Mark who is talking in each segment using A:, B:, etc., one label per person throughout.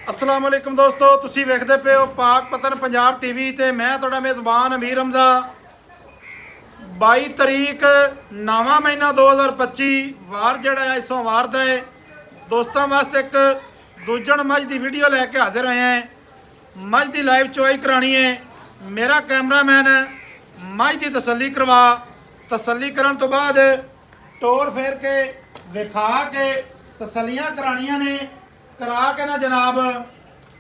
A: अस्सलाम वालेकुम दोस्तों, तुसी वेखदे पे हो पाक पतन पंजाब टीवी ते मैं तुहाडा मेज़बान अमीर हमजा। 22 तरीक 9वां महीना 2025 वार जिहड़ा है सोमवार दा है। दोस्तों वास्ते एक दूजण मझ की वीडियो लैके हाजिर होए हैं। मझ की लाइव चुआई करानी है। मेरा कैमरामैन मझ की तसल्ली करवा, तसल्ली करन तो बाद टोर फेर के विखा के तसलियां करानियां ने, करा के ना जनाब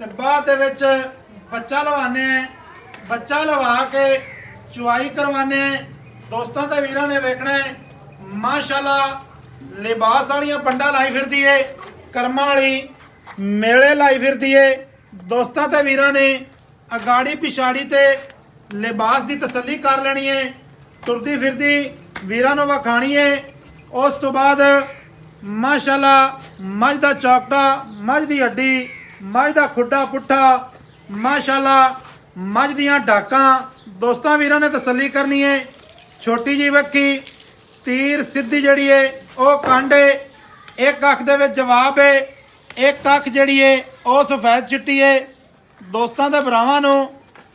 A: ते बाद दे विच बच्चा लवाने, बच्चा लवा के चुआई करवाने। दोस्तों ते वीरां ने वेखना है माशाल्लाह लिबास वालियां पंडा लाई फिरदी है, कर्मां वाली मेले लाई फिरदी है। दोस्तों ते वीरां ने अगाड़ी पिछाड़ी ते लिबास की तसल्ली कर लेनी है। तुरदी फिरदी वीरां नूं वखाणी है। उस तो बाद माशाल्लाह मझ दा चौकटा, मझ दी हड्डी, मझ दा खुड्डा पुट्ठा, माशाल्लाह मझ दियां डाकां दोस्तां वीरां ने तसल्ली करनी है। छोटी जी वक्की तीर सीधी जड़ी है वह कांडे, एक अख दे विच जवाब है, एक अख जड़ी है वह सफेद चिट्टी है। दोस्तां दे भरावां नूं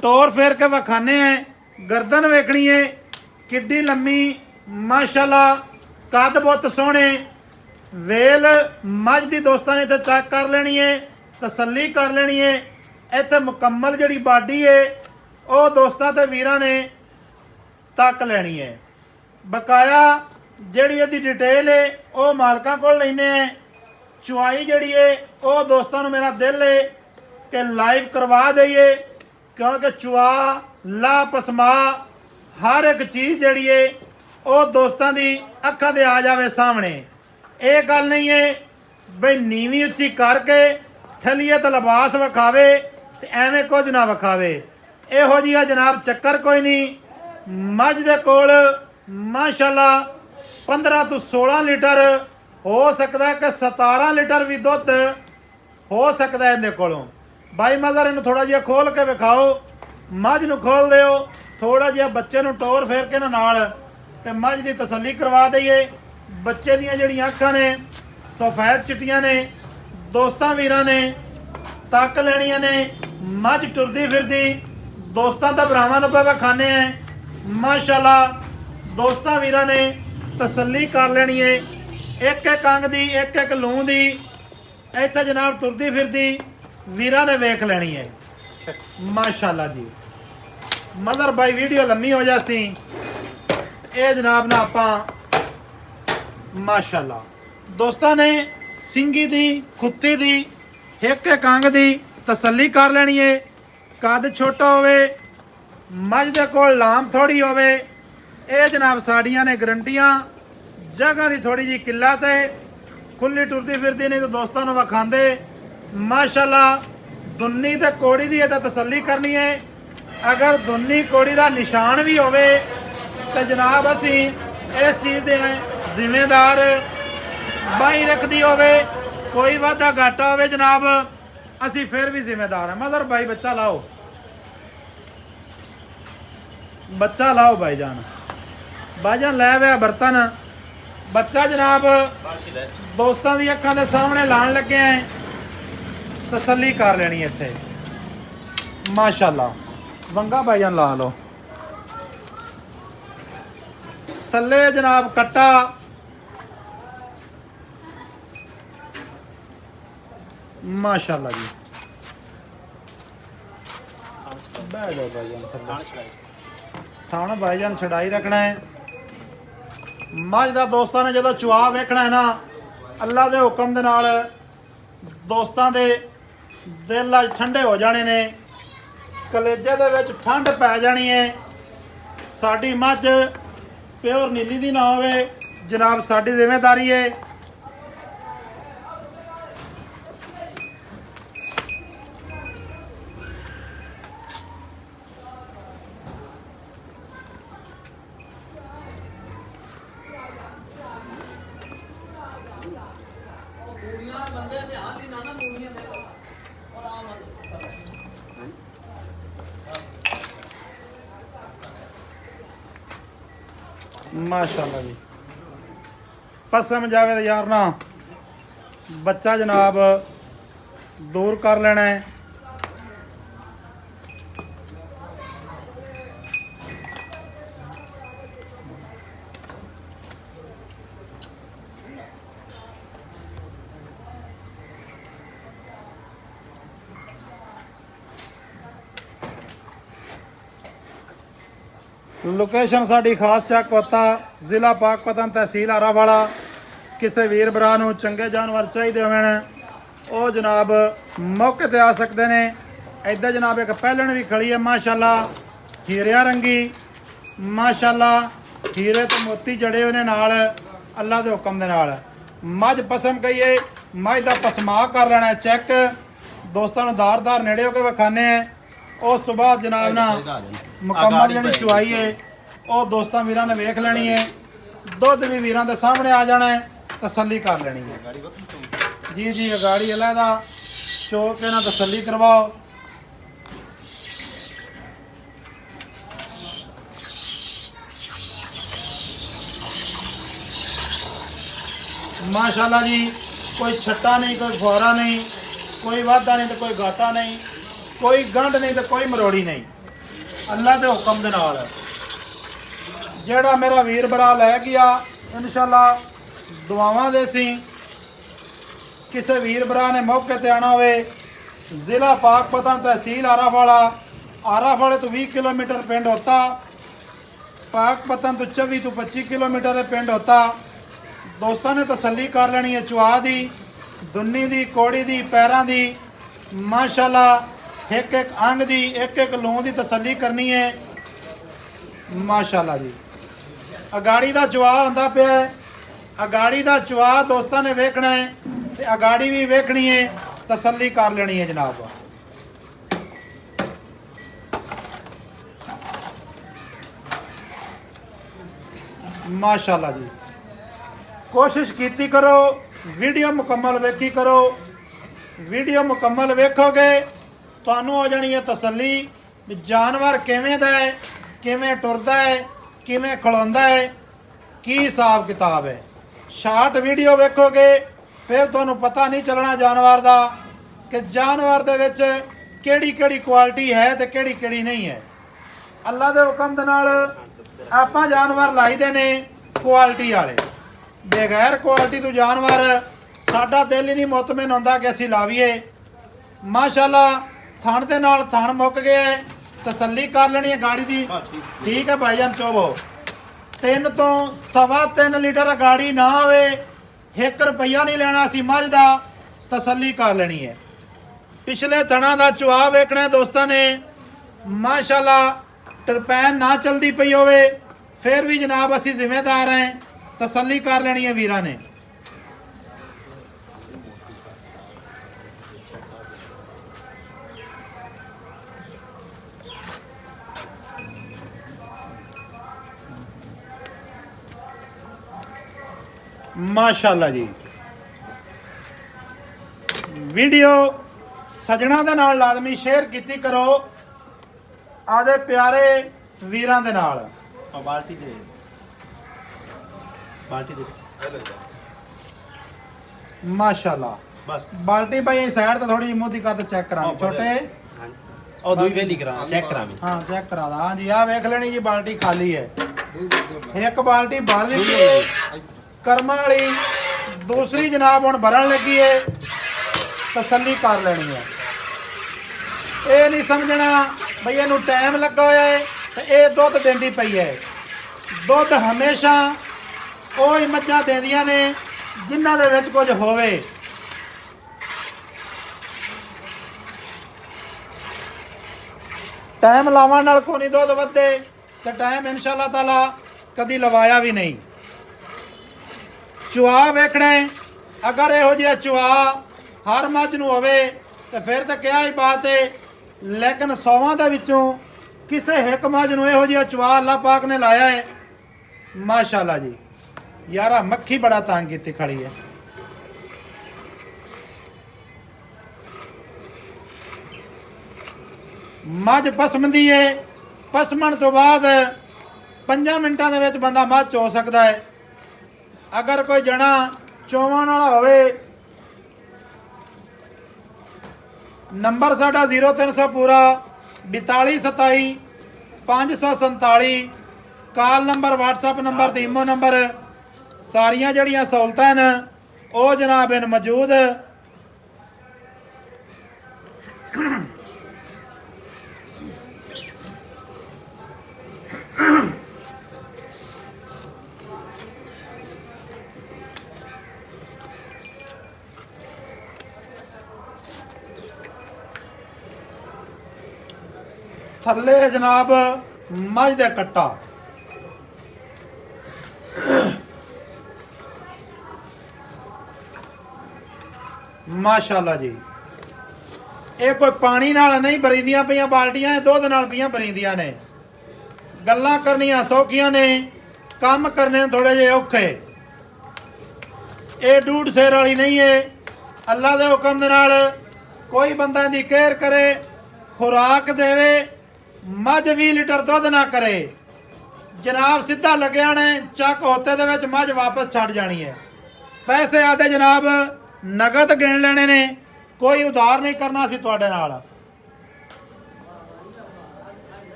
A: टोर फेर के विखाने हैं। गर्दन वेखनी है किड्डी लम्मी, माशाल्लाह कद बुत सोहणे। वेल मझ की दोस्तों ने इत्थे चेक कर लेनी है, तसल्ली कर लेनी है। इत्थे मुकम्मल जिहड़ी बाडी है वह दोस्तों ते वीरां ने तक लैनी है। बकाया जिहड़ी इहदी डिटेल है वह मालकां कोल लैने है। चुआई जिहड़ी है वह दोस्तों नूं मेरा दिल है कि लाइव करवा दईए, क्योंकि चुआ ला पसमा हर एक चीज़ जिहड़ी है वह दोस्तों की अखां दे आ जावे सामने। ये गल नहीं है बई नीवी उच्ची करके ठलीए तो लिबास विखावे ते एवें कुछ ना विखावे। इहो जिहा जनाब चक्कर कोई नहीं। मझ दे कोल माशाल्लाह 15 तो 16 लीटर हो सकता है कि 17 लीटर भी दुध हो सकता है इहदे कोलों। भाई मगर इन्हूं थोड़ा जिहा खोल के विखाओ, मझ नूं खोल दिओ, थोड़ा जिहा बच्चे नूं टोर फेर के नाल ते मझ की तसल्ली करवा दईए। बच्चे दियां जिहड़ियां अखां ने सफेद चिट्टियां ने, दोस्तां वीरां ने तक लैणियां ने। मझ टुरदी फिरदी दोस्तां ते भरावां नूं पे विखाने हैं। माशाल्लाह दोस्तां वीरां ने तसल्ली कर लेनी है। एक एक अंग दी, एक एक लूं दी इत्थे जनाब टुरदी फिरदी वीरां ने वेख लेनी है। माशाल्लाह जी मदर भाई वीडियो लम्मी हो जासी। ये जनाब ना आपां माशाल्लाह दोस्तों ने सिंगी दी, कुत्ती दी, एक एक अंग दी तसल्ली कर लेनी है। कद छोटा होवे, मझ दे कोल लाम थोड़ी होवे। ये जनाब साड़ियां ने गारंटियां। जगह की थोड़ी जी किल्लत है, खुली टुरदी फिरदी नहीं तो दोस्तों को विखांदे। माशाल्लाह दुन्नी ते कोड़ी दी तो तसल्ली करनी है। अगर दुन्नी कोड़ी का निशान भी होवे तो जनाब असी इस चीज़ दे जिम्मेदार। बाई रखती होवे, कोई वाधा घाटा होवे जनाब असी फिर भी जिम्मेदार हैं। मगर भाई बच्चा लाओ, बच्चा लाओ भाईजान, भाईजान लै वे बर्तन बच्चा जनाब दोस्तों की अखां दे सामने लाण लगे हैं। तसल्ली कर लेनी इत्थे माशाल्लाह। वंगा भाईजान ला लो। थल्ले जनाब कट्टा, माशाल्लाह जी। बह जाओ भाईजान थल्ले, थान भाईजान छड़ाई रखना है। मझ दा दोस्तों ने जो चुआ वेखना है ना, अल्लाह के हुक्म दे नाल दोस्तों के दिल अज ठंडे हो जाने ने, कलेजे दे विच ठंड पै जानी है। साडी मझ प्योर नीली दी ना होवे जनाब, साडी जिम्मेदारी है। माशाल्लाह जी पसम जावे तो यार ना बच्चा जनाब ਦੂਰ ਕਰ ਲੈਣਾ ਹੈ। ਲੋਕੇਸ਼ਨ ਸਾਡੀ ਖਾਸ ਚੱਕ ਕੋਤਾ, ਜ਼ਿਲ੍ਹਾ ਪਾਕਪਤਨ, ਤਹਿਸੀਲ ਆਰਾਵਾਲਾ। ਕਿਸੇ ਵੀਰ ਭਰਾ ਨੂੰ ਚੰਗੇ ਜਾਨਵਰ ਚਾਹੀਦੇ ਹੋਣ ਉਹ ਜਨਾਬ ਮੌਕੇ ਤੇ ਆ ਸਕਦੇ ਨੇ। ਇੱਦਾਂ ਜਨਾਬ ਇੱਕ ਪਹਿਲਣ ਵੀ ਖੜੀ ਹੈ ਮਾਸ਼ਾਅੱਲਾ, ਹੀਰਿਆਂ ਰੰਗੀ ਮਾਸ਼ਾਅੱਲਾ, ਹੀਰੇ ਤੇ ਮੋਤੀ ਜੜੇ ਉਹਨੇ ਨਾਲ ਅੱਲਾ ਦੇ ਹੁਕਮ ਦੇ ਨਾਲ। ਮੱਝ ਪਸਮ ਕਹੀਏ, ਮੱਝ ਦਾ ਪਸਮਾ ਕਰ ਲੈਣਾ ਚੈੱਕ। ਦੋਸਤਾਂ ਨੂੰ ਦਾਰ ਨੇੜੇ ਹੋ ਕੇ ਵਿਖਾਣੇ ਆ। ਉਸ ਤੋਂ ਬਾਅਦ ਜਨਾਬ ਨਾ ਮੁਕੰਮਲ ਜਿਹੜੀ ਚੁਆਈ ਹੈ ਉਹ ਦੋਸਤਾਂ ਵੀਰਾਂ ਨੇ ਵੇਖ ਲੈਣੀ ਹੈ। ਦੁੱਧ ਵੀ ਵੀਰਾਂ ਦੇ ਸਾਹਮਣੇ ਆ ਜਾਣਾ ਹੈ, ਤਸੱਲੀ ਕਰ ਲੈਣੀ ਹੈ। ਜੀ ਜੀ ਅਗਾੜੀ ਅਲੱਗਾ ਚੋ ਕੇ ਨਾ ਤਸੱਲੀ ਕਰਵਾਓ। माशाल्लाह जी, कोई छट्टा नहीं, कोई फुहारा नहीं, कोई वाधा नहीं तो कोई घाटा नहीं, कोई गंढ नहीं तो कोई मरोड़ी नहीं। अल्लाह के हुक्म दे नाल जेड़ा मेरा वीर भरा लै गया इंशाल्लाह दुआवां दे सी। किसी वीर भरा ने मौके ते आना होवे, जिला पाकपतन, तहसील आरावाला। आरावाले तो 20 किलोमीटर पिंड होता, पाकपतन तो 24 तो 25 किलोमीटर पिंड होता। दोस्तों ने तसल्ली कर लेनी है चुआ दी, दुन्नी दी, कोड़ी दी, पैरों दी माशाल्लाह, एक एक अंग दी, एक एक लूं दी तसल्ली करनी है माशाल्लाह जी। अगाड़ी का चुआ होंदा पिया, अगाड़ी का चुआ दोस्तों ने वेखना है ते अगाड़ी भी वेखनी है, तसल्ली कर लेनी है जनाब। माशाल्लाह जी, कोशिश कीती करो, वीडियो मुकम्मल वेखी करो। वीडियो मुकम्मल वेखोगे तुहानू हो जानी है तसल्ली भी जानवर किवें दा है, किवें टुरदा है, किवें खलोंदा है, की हिसाब किताब है। शार्ट वीडियो वेखोगे फिर तुहानू पता नहीं चलना जानवर दा कि जानवर दे विच किहड़ी किहड़ी क्वालिटी है ते किहड़ी किहड़ी नहीं है। अल्लाह दे हुक्म दे नाल आपां जानवर लाई दे ने क्वालिटी वाले, बगैर क्वालिटी तो जानवर साडा दिल ही नहीं मुतमिन होंदा कि असीं लावीए। माशाल्लाह थण दे नाल थण मुक गया है, तसल्ली कर लेनी है गाड़ी दी। ठीक है भाईजान चोबो, 3 तो 3.25 लीटर गाड़ी ना होवे, 1 रुपया नहीं लेना असीं मझ दा, तसल्ली कर लेनी है। पिछले थणा दा चुआ वेखना है दोस्तां ने माशाल्लाह, टरपैन ना चलती पई होवे फिर भी जनाब असीं जिम्मेदार हैं, तसल्ली कर लेनी है वीरां ने। माशाल्लाह जी, वीडियो सजना दे नाल लाजमी शेयर कीती करो आदे प्यारे वीरां दे नाल। बाल्टी दे माशाल्लाह, बस बाल्टी भाई साइड ते थोड़ी मोदी का चेक करा छोटे
B: और दूई वेली करा चेक करा।
A: हां चेक करा दा। हां जी आ देख लेनी जी, बाल्टी खाली है, एक बाल्टी भर दी है कर्मा वाली, दूसरी जनाब हुण भरन लगी है, तसल्ली कर लेनी है। ये नहीं समझना भई इहनूं टाइम लगा होया है ते ये दुध देंदी पई है। दुध हमेशा ओही मੱਝਾਂ देंदियां ने जिन्हां दे विच कुछ होवे। टाइम लावन नाल कोई नहीं दुध वधे ते टाइम इंशाअल्लाह ताला कदी लवाया भी नहीं। चुआ वेखना है, अगर इहो जिहा चुआ हर मੱਝ ਨੂੰ होवे ते फिर तो क्या ही बात है, लेकिन 100 ਦੇ ਵਿੱਚੋਂ ਕਿਸੇ ਇੱਕ ਮੱਝ ਨੂੰ ਇਹੋ ਜਿਹਾ ਚੁਆ ਅੱਲਾਹ ਪਾਕ ਨੇ ਲਾਇਆ है माशाल्लाह जी। यारा मक्खी बड़ा तंग की खड़ी है। मझ पसमदी है, पसमण तो बाद 5 मिनटां दे विच बंदा मझ चो सकता है। अगर कोई जना चोवन वाला होवे ਨੰਬਰ ਸਾਡਾ 0300 ਪੂਰਾ 4227 547 ਕਾਲ ਨੰਬਰ WhatsApp ਨੰਬਰ ਤੇ ਈਮੋ ਨੰਬਰ ਸਾਰੀਆਂ ਜਿਹੜੀਆਂ ਸਹੂਲਤਾਂ ਨੇ ਉਹ ਜਨਾਬ ਹਨ ਮੌਜੂਦ। ਥੱਲੇ ਜਨਾਬ ਮੱਝ ਦੇ ਕੱਟਾ ਮਾਸ਼ਾਅੱਲਾ ਜੀ। ਇਹ ਕੋਈ ਪਾਣੀ ਨਾਲ ਨਹੀਂ ਭਰੀਦੀਆਂ ਪਈਆਂ ਬਾਲਟੀਆਂ, ਇਹ ਦੁੱਧ ਨਾਲ ਪਈਆਂ ਭਰੀਦੀਆਂ ਨੇ। ਗੱਲਾਂ ਕਰਨੀਆਂ ਸੌਖੀਆਂ ਨੇ, ਕੰਮ ਕਰਨੇ ਥੋੜੇ ਜਿਹੇ ਔਖੇ। ਇਹ ਡੂਡ ਸੇਰ ਵਾਲੀ ਨਹੀਂ ਹੈ। ਅੱਲਾ ਦੇ ਹੁਕਮ ਦੇ ਨਾਲ ਕੋਈ ਬੰਦਾ ਇਹਦੀ ਕੇਅਰ ਕਰੇ, ਖੁਰਾਕ ਦੇਵੇ, ਮੱਝ 20 ਲੀਟਰ ਦੁੱਧ ਨਾ ਕਰੇ ਜਨਾਬ, ਸਿੱਧਾ ਲੱਗਿਆ ਨੇ ਚੱਕ ਹੋਤੇ ਦੇ ਵਿੱਚ ਮੱਝ ਵਾਪਸ ਛੱਡ ਜਾਣੀ ਹੈ। ਪੈਸੇ ਆਦੇ ਜਨਾਬ ਨਗਦ ਗਿਣ ਲੈਣੇ ਨੇ, ਕੋਈ ਉਧਾਰ ਨਹੀਂ ਕਰਨਾ ਸੀ ਤੁਹਾਡੇ ਨਾਲ।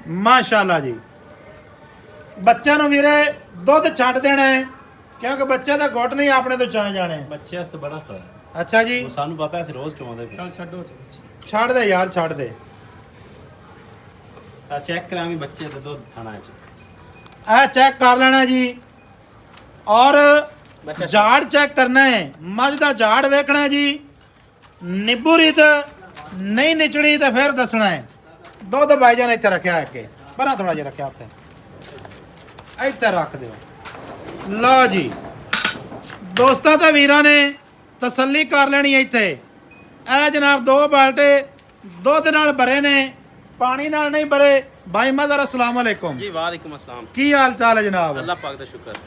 A: ਮਾਸ਼ਾਅੱਲਾ ਜੀ। ਬੱਚਿਆਂ ਨੂੰ ਵੀਰੇ ਦੁੱਧ ਛੱਡ ਦੇਣਾ ਹੈ ਕਿਉਂਕਿ ਬੱਚੇ ਦਾ ਗੁੱਟ ਨਹੀਂ ਆਪਣੇ ਤੋਂ ਚਾਹ ਜਾਣੇ।
B: ਬੱਚੇ ਵਾਸਤੇ ਬੜਾ ਖਰਾ।
A: ਅੱਛਾ ਜੀ,
B: ਉਹ ਸਾਨੂੰ ਪਤਾ ਅਸੀਂ ਰੋਜ਼ ਚੋਂਦੇ ਪਏ।
C: ਚੱਲ ਛੱਡੋ
A: ਛੱਡ ਦੇ ਯਾਰ, ਛੱਡ ਦੇ।
B: ਆ ਚੈੱਕ ਕਰਾਂਗੇ ਬੱਚੇ ਦਾ ਦੁੱਧ ਥਾਣਾ ਚ।
A: ਇਹ ਚੈੱਕ ਕਰ ਲੈਣਾ ਜੀ, ਔਰ
B: ਬੱਚਾ
A: ਝਾੜ ਚੈੱਕ ਕਰਨਾ ਹੈ। ਮੱਝ ਦਾ ਝਾੜ ਵੇਖਣਾ ਹੈ ਜੀ, ਨਿੱਬੂ ਰੀਤ ਨਹੀਂ ਨਿਚੜੀ ਤਾਂ ਫਿਰ ਦੱਸਣਾ ਹੈ। ਦੁੱਧ ਬਾਈਜਾਨ ਇੱਥੇ ਰੱਖਿਆ ਹੈ ਕਿ ਪਰਾਂ ਥੋੜਾ ਜਿਹਾ ਰੱਖਿਆ ਉੱਥੇ, ਇੱਥੇ ਰੱਖ ਦਿਓ। ਲਓ ਜੀ ਦੋਸਤਾਂ ਤੇ ਵੀਰਾਂ ਨੇ ਤਸੱਲੀ ਕਰ ਲੈਣੀ ਇੱਥੇ। ਇਹ ਜਨਾਬ 2 ਬਾਲਟੇ ਦੁੱਧ ਨਾਲ ਭਰੇ ਨੇ, ਪਾਣੀ ਨਾਲ ਨਹੀਂ ਭਰੇ। ਭਾਈ ਮਦਰ ਅਸਲਾਮ ਵਾਲੇਕੁਮ
B: ਜੀ। ਵਾਲੇਕੁਮ ਅਸਲਾਮ।
A: ਕੀ ਹਾਲ ਚਾਲ ਹੈ ਜਨਾਬ?
B: ਅੱਲਾਹ ਪਾਕ ਦਾ ਸ਼ੁਕਰ।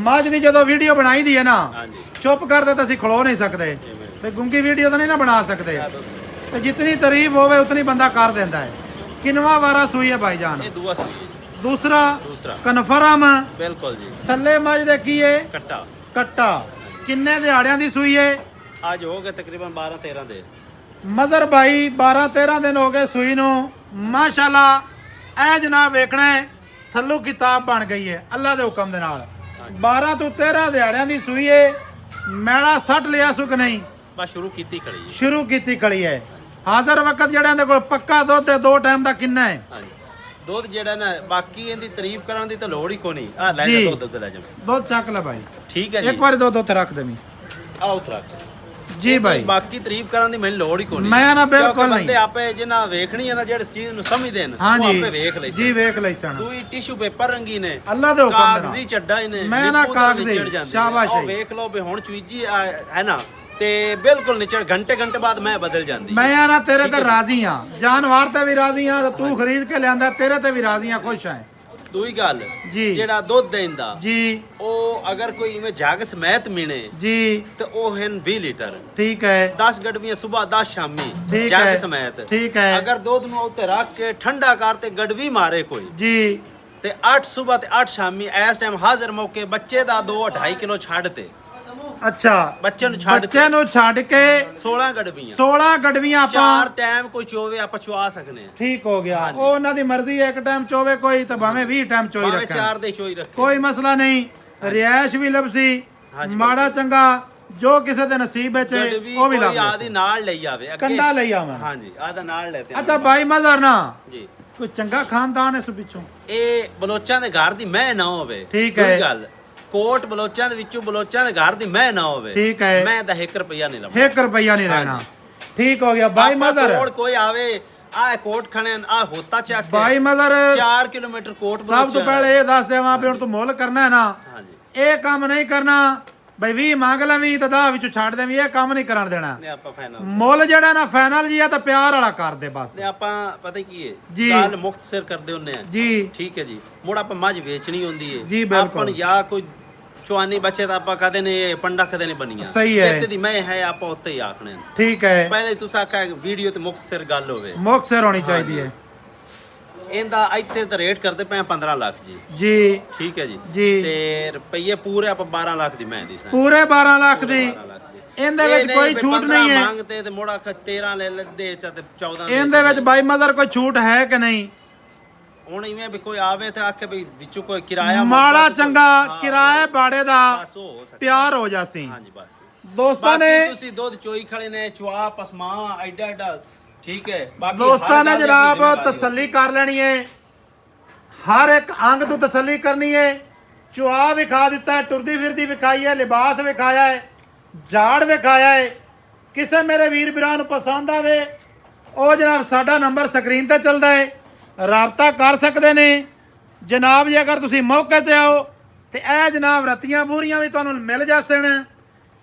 A: ਮੱਝ ਦੀ ਜਦੋਂ ਵੀਡੀਓ ਬਣਾਈ ਦੀ ਹੈ ਨਾ,
B: ਹਾਂਜੀ
A: ਚੁੱਪ ਕਰਦੇ ਤਾਂ ਅਸੀਂ ਖਲੋ ਨਹੀਂ ਸਕਦੇ, ਤੇ ਗੁੰਗੀ ਵੀਡੀਓ ਤਾਂ ਨਹੀਂ ਨਾ ਬਣਾ ਸਕਦੇ। ਤੇ ਜਿਤਨੀ ਤਾਰੀਫ ਹੋਵੇ ਉਤਨੀ ਬੰਦਾ ਕਰ ਦਿੰਦਾ ਹੈ। ਕਿੰਨਵਾ ਵਾਰਾ ਸੂਈ ਹੈ ਭਾਈਜਾਨ?
B: ਇਹ ਦੂਆ ਸੂਈ ਹੈ।
A: ਦੂਸਰਾ
B: ਦੂਸਰਾ
A: ਕਨਫਰਮ।
B: ਬਿਲਕੁਲ ਜੀ।
A: ਥੱਲੇ ਮੱਝ ਦੇ ਕੀ ਹੈ?
B: ਕੱਟਾ।
A: ਕੱਟਾ। ਕਿੰਨੇ ਦਿਹਾੜਿਆਂ ਦੀ ਸੂਈ ਹੈ?
B: ਅੱਜ ਹੋ ਗਏ ਤਕਰੀਬਨ 12-13 ਦੇ।
A: ਮਦਰ ਭਾਈ 12-13 ਦਿਨ ਹੋ ਗਏ ਸੂਈ ਨੂੰ। ਮਾਸ਼ਾਅੱਲਾ ਇਹ ਜਨਾਬ ਵੇਖਣਾ ਹੈ ਥੱਲੋਂ ਕਿਤਾਬ ਬਣ ਗਈ ਹੈ ਅੱਲਾ ਦੇ ਹੁਕਮ ਦੇ ਨਾਲ। 12 ਤੋਂ 13 ਦਿਹਾੜਿਆਂ ਦੀ ਸੂਈ ਹੈ। ਮੈਲਾ ਸੱਟ ਲਿਆ ਸੁਕ ਨਹੀਂ,
B: ਬਸ ਸ਼ੁਰੂ ਕੀਤੀ ਖੜੀ ਹੈ।
A: ਸ਼ੁਰੂ ਕੀਤੀ ਖੜੀ ਹੈ। ਹਾਜ਼ਰ ਵਕਤ ਜਿਹੜਾ ਇਹਦੇ ਕੋਲ ਪੱਕਾ ਦੁੱਧ ਹੈ 2 ਟਾਈਮ ਦਾ ਕਿੰਨਾ ਹੈ?
B: ਹਾਂਜੀ ਦੁੱਧ ਜਿਹੜਾ ਨਾ ਬਾਕੀ ਇਹਦੀ ਤਾਰੀਫ ਕਰਨ ਦੀ ਤਾਂ ਲੋੜ ਹੀ ਕੋਈ ਨਹੀਂ। ਆ ਲੈ
A: ਜੀ।
B: ਜਾ ਦੁੱਧ ਲੈ ਜਾ।
A: ਦੁੱਧ ਚੱਕ ਲੈ ਭਾਈ,
B: ਠੀਕ ਹੈ ਜੀ।
A: ਇੱਕ ਵਾਰੀ ਦੁੱਧ ਉੱਥੇ ਰੱਖ ਦੇਵੀਂ।
B: ਆ ਉਤਰਾ
A: ਜੀ ਭਾਈ,
B: ਬਾਕੀ ਤਾਰੀਫ ਕਰਨ ਦੀ ਮੈਨੂੰ ਲੋੜ ਹੀ ਕੋਈ ਨਹੀਂ।
A: ਮੈਂ ਨਾ ਬਿਲਕੁਲ
B: ਕਿਉਂਕਿ
A: ਨਹੀਂ।
B: ਬੰਦੇ ਆਪੇ ਜਿੰਨਾ ਵੇਖਣੀ ਹੈ ਨਾ ਜਿਹੜੀ ਚੀਜ਼ ਨੂੰ ਸਮਝਦੇ ਨੇ ਉਹ
A: ਹਾਂਜੀ
B: ਆਪੇ ਵੇਖ ਲੈ।
A: ਜੀ ਵੇਖ ਲਈ ਸਣ
B: ਦੂਈ ਟਿਸ਼ੂ ਪੇਪਰ ਰੰਗੀਨ ਹੈ,
A: ਅੱਲਾ ਦੇ ਹੁਕਮ ਦੇ ਨਾਲ।
B: ਕਾਗਜ਼ੀ ਚੱਡਾ ਇਹਨੇ
A: ਮੈਂ ਨਾ
B: ਨਿੰਬੂ ਦਾ
A: ਕਾਗਜ਼ੀ,
B: ਨਿਚੜ ਜਾਂਦੀ ਹੈ।
A: ਸ਼ਾਬਾਸ਼
B: ਉਹ
A: ਹੈ।
B: ਵੇਖ ਲਓ ਵੀ ਹੁਣ ਚੀਜੀ ਹੈ ਨਾ ਤੇ ਬਿਲਕੁਲ ਨਿਚੜ ਘੰਟੇ ਬਾਅਦ ਮੈਂ ਬਦਲ ਜਾਂਦੀ।
A: ਮੈਂ ਆ ਨਾ ਤੇਰੇ ਤੇ ਰਾਜ਼ੀ ਆ, ਜਾਨਵਰ ਤੇ ਵੀ ਰਾਜ਼ੀ ਆ, ਤੂੰ ਖਰੀਦ ਕੇ ਲਿਆਂਦਾ ਤੇਰੇ ਤੇ ਵੀ ਰਾਜ਼ੀ ਆ, ਖੁਸ਼ ਆ
B: ਦੂਈ ਗੱਲ
A: ਜੀ।
B: ਜਿਹੜਾ ਦੁੱਧ ਦੇਂਦਾ
A: ਜੀ
B: ਉਹ ਅਗਰ ਕੋਈ ਇਵੇਂ ਜੱਗ ਸਮੈਤ ਮਿਣੇ
A: ਜੀ
B: ਤੇ ਉਹ ਹਨ 20 ਲੀਟਰ।
A: ਠੀਕ ਹੈ
B: 10 ਗੜਵੀਆਂ ਸਵੇਰ 10 ਸ਼ਾਮੀ
A: ਠੀਕ
B: ਜੱਗ
A: ਹੈ,
B: ਸਮੈਤ।
A: ਠੀਕ ਹੈ
B: ਅਗਰ ਦੁੱਧ ਨੂੰ ਉੱਤੇ ਰੱਖ ਕੇ ਠੰਡਾ ਕਰ ਤੇ ਗੜਵੀ ਮਾਰੇ ਕੋਈ
A: ਜੀ।
B: ਤੇ 8 ਸਵੇਰ ਤੇ 8 ਸ਼ਾਮੀ ਇਸ ਟਾਈਮ ਹਾਜ਼ਰ ਮੌਕੇ ਬੱਚੇ ਦਾ 2-2.5 ਕਿਲੋ ਛੱਡ ਤੇ
A: ਅੱਛਾ
B: ਬੱਚੇ ਨੂੰ ਛੱਡ
A: ਬੱਚੇ ਨੂੰ ਛੱਡ ਕੇ
B: 16 ਗੜਵੀਆਂ
A: 16 ਗੜਵੀਆਂ ਆਪਾਂ
B: 4 ਟਾਈਮ ਕੋਈ ਚੋਵੇ ਆਪਾਂ ਚਵਾ ਸਕਨੇ ਆ।
A: ਠੀਕ ਹੋ ਗਿਆ।
B: ਹਾਂਜੀ।
A: ਉਹ ਉਹਨਾਂ ਦੀ ਮਰਜ਼ੀ ਹੈ, ਇੱਕ ਟਾਈਮ ਚੋਵੇ ਕੋਈ ਤਾਂ ਭਾਵੇਂ 20 ਟਾਈਮ ਚੋਈ
B: ਭਾਵੇਂ
A: ਰੱਖਣ,
B: 4 ਦੇ ਚੋਈ ਰੱਖੇ
A: ਕੋਈ ਮਸਲਾ ਨਹੀਂ। ਰਿਆਇਸ਼ ਵੀ ਲਬਸੀ,
B: ਹਾਂਜੀ,
A: ਮਾੜਾ ਚੰਗਾ ਜੋ ਕਿਸੇ ਦੇ ਨਸੀਬ ਵਿੱਚ ਹੈ
B: ਗੜਵੀ
A: ਉਹ ਵੀ
B: ਕੋਈ
A: ਲੱਗ
B: ਆਦੀ ਨਾਲ ਲਈ ਆਵੇ ਅੱਗੇ।
A: ਕੰਡਾ ਲਈ ਆਵਾਂ।
B: ਹਾਂਜੀ ਆਦਾ ਨਾਲ ਲੈਤੇ
A: ਅੱਛਾ ਬਾਈ ਮਜ਼ਰ ਨਾ
B: ਜੀ।
A: ਕੋਈ ਚੰਗਾ ਖਾਨਦਾਨ ਇਸ ਪਿੱਛੋਂ?
B: ਇਹ ਬਲੋਚਾਂ ਦੇ ਘਰ ਦੀ ਮੈਂ ਨਾ ਹੋਵੇ।
A: ਠੀਕ ਹੈ।
B: ਕੋਈ ਗੱਲ ਕੋਟ ਬਲੋਚਾਂ ਦੇ ਵਿੱਚੋਂ ਬਲੋਚਾਂ ਦੇ ਘਰ ਦੀ ਮੈਂ ਨਾ ਹੋਵੇ।
A: ਠੀਕ ਹੈ।
B: ਮੈਂ ਤਾਂ 1 ਰੁਪਿਆ ਨਹੀਂ ਲਵਾਂ।
A: 1 ਰੁਪਈਆ ਨਹੀਂ ਲੈਣਾ।
B: ਹਾਂਜੀ।
A: ਠੀਕ ਹੋ ਗਿਆ ਬਾਈ
B: ਆਪਾਂ
A: ਮਜ਼ਰ।
B: ਕੋਟ ਕੋਈ ਆਵੇ ਆ ਕੋਟ ਖਣੇ ਆ ਹੋਤਾ ਚੱਕ ਕੇ
A: ਬਾਈ ਮਜ਼ਰ
B: 4 ਕਿਲੋਮੀਟਰ ਕੋਟ
A: ਸਭ ਤੋਂ ਪਹਿਲੇ ਇਹ ਦੱਸ ਦੇਵਾਂ ਵੀ ਹੁਣ ਤੂੰ ਮੁੱਲ ਕਰਨਾ ਹੈ ਨਾ,
B: ਹਾਂਜੀ
A: ਇਹ ਕੰਮ ਨਹੀਂ ਕਰਨਾ ਬਈ 20 ਮੰਗ ਲਵੀਂ ਤਾਂ 10 ਵਿੱਚੋਂ ਛੱਡ ਦੇਵੀਂ, ਇਹ ਕੰਮ ਨਹੀਂ ਕਰਨ ਦੇਣਾ।
B: ਨੇ ਆਪਾਂ ਫਾਈਨਲ
A: ਮੁੱਲ ਜਿਹੜਾ ਨਾ ਫਾਈਨਲ ਜੀ ਆ ਤਾਂ ਪਿਆਰ ਵਾਲਾ ਕਰ ਦੇ ਬਸ
B: ਤੇ ਆਪਾਂ ਪਤਾ ਕੀ ਹੈ
A: ਜੀ।
B: ਗੱਲ ਮੁਖਤਸਰ ਕਰਦੇ ਹੁੰਨੇ ਆ।
A: ਜੀ।
B: ਠੀਕ ਹੈ ਜੀ। ਮੁੜ ਆਪਾਂ ਮੱਝ ਵੇਚਣੀ ਹੁੰਦੀ
A: ਜੀ,
B: ਹੈ
A: ਬਿਲਕੁਲ।
B: ਆਪਾਂ ਨੂੰ ਜਾਂ ਕੋਈ ਚਵਾਨੀ ਬੱਚੇ ਤਾਂ ਆਪਾਂ ਕਦੇ ਨੇ ਪੰਡਾ ਕਦੇ ਨਹੀਂ ਬਣੀਆਂ।
A: ਸਹੀ ਹੈ।
B: ਇੱਥੇ ਦੀ ਮੈਂ ਹੈ ਆਪਾਂ ਉੱਤੇ ਹੀ ਆਖਣੇ।
A: ਠੀਕ ਹੈ,
B: ਪਹਿਲੇ ਤੁਸੀਂ ਆਖਿਆ ਵੀਡੀਓ ਤੇ ਮੁਖਤਸਰ ਗੱਲ ਹੋਵੇ।
A: ਮੁਖਤਸਰ ਹੋਣੀ ਚਾਹੀਦੀ ਹੈ
B: ਇਹਦਾ ਇੱਥੇ ਤਾਂ ਰੇਟ ਕਰਦੇ ਪਏ 15 ਲੱਖ ਜੀ।
A: ਜੀ।
B: ਠੀਕ ਹੈ ਜੀ।
A: ਜੀ।
B: ਤੇ ਰੁਪਈਏ ਪੂਰੇ ਆਪਾਂ 12 ਲੱਖ ਦੀ ਮੈਂ ਦੀ ਸਾਂ।
A: ਪੂਰੇ 12 ਲੱਖ ਦੀ
B: 12 ਲੱਖ ਦੀ।
A: ਇਹਦੇ ਵਿੱਚ ਕੋਈ ਛੂਟ ਨਹੀਂ ਹੈ।
B: ਮੰਗਤੇ ਤੇ ਮੋੜਾ 13 ਲੈ ਲੈਂਦੇ ਚ ਤੇ 14
A: ਇਹਦੇ ਵਿੱਚ ਬਾਈ ਮਦਰ ਕੋਈ ਛੂਟ ਹੈ ਕਿ ਨਹੀਂ?
B: ਹੁਣ ਇਵੇਂ ਵੀ ਕੋਈ ਆਵੇ ਤੇ ਆਖੇ ਵੀ ਵਿੱਚੋਂ ਕੋਈ ਕਿਰਾਇਆ
A: ਮਾੜਾ ਚੰਗਾ ਕਿਰਾਏ ਬਾੜੇ ਦਾ
B: ਬਸ ਹੋ ਸਕਦਾ।
A: ਪਿਆਰ ਹੋ ਜਾਸੀ।
B: ਹਾਂਜੀ ਬਸ
A: ਦੋਸਤਾਂ ਨੇ
B: ਬਾਕੀ ਤੁਸੀਂ ਦੁੱਧ ਚੋਈ ਖੜੇ ਨੇ ਚਵਾ ਪਸਮਾ ਐਡਾ ਐਡਾ ਠੀਕ ਹੈ। ਬਾਕੀ
A: ਦੋਸਤਾਂ ਨੇ
B: ਹਰ ਗੱਲ ਦੀ
A: ਜਨਾਬ
B: ਜ਼ਿੰਮੇਵਾਰੀ
A: ਤਸੱਲੀ ਕਰ ਲੈਣੀ ਹੈ, ਹਰ ਇੱਕ ਅੰਗ ਤੋਂ ਤਸੱਲੀ ਕਰਨੀ ਹੈ। ਚੁਆ ਵਿਖਾ ਦਿੱਤਾ ਹੈ, ਟੁਰਦੀ ਫਿਰਦੀ ਵਿਖਾਈ ਹੈ, ਲਿਬਾਸ ਵਿਖਾਇਆ ਹੈ, ਝਾੜ ਵਿਖਾਇਆ ਹੈ। ਕਿਸੇ ਮੇਰੇ ਵੀਰ ਵੀਰਾਂ ਨੂੰ ਪਸੰਦ ਆਵੇ ਉਹ ਜਨਾਬ ਸਾਡਾ ਨੰਬਰ ਸਕਰੀਨ ਤੇ ਚੱਲਦਾ ਹੈ, ਰਾਬਤਾ ਕਰ ਸਕਦੇ ਨੇ ਜਨਾਬ ਜੀ। ਅਗਰ ਤੁਸੀਂ ਮੌਕੇ ਤੇ ਆਓ ਤੇ ਇਹ ਜਨਾਬ ਰਤੀਆਂ ਬੂਰੀਆਂ ਵੀ ਤੁਹਾਨੂੰ ਮਿਲ ਜਾਸਣ।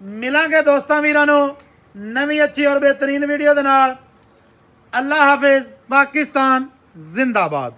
A: ਮਿਲਾਂਗੇ ਦੋਸਤਾਂ ਵੀਰਾਂ ਨੂੰ ਨਵੀਂ ਅੱਛੀ ਔਰ ਬਿਹਤਰੀਨ ਵੀਡੀਓ ਦੇ ਨਾਲ। ਅੱਲਾ ਹਾਫਿਜ਼। ਪਾਕਿਸਤਾਨ ਜ਼ਿੰਦਾਬਾਦ।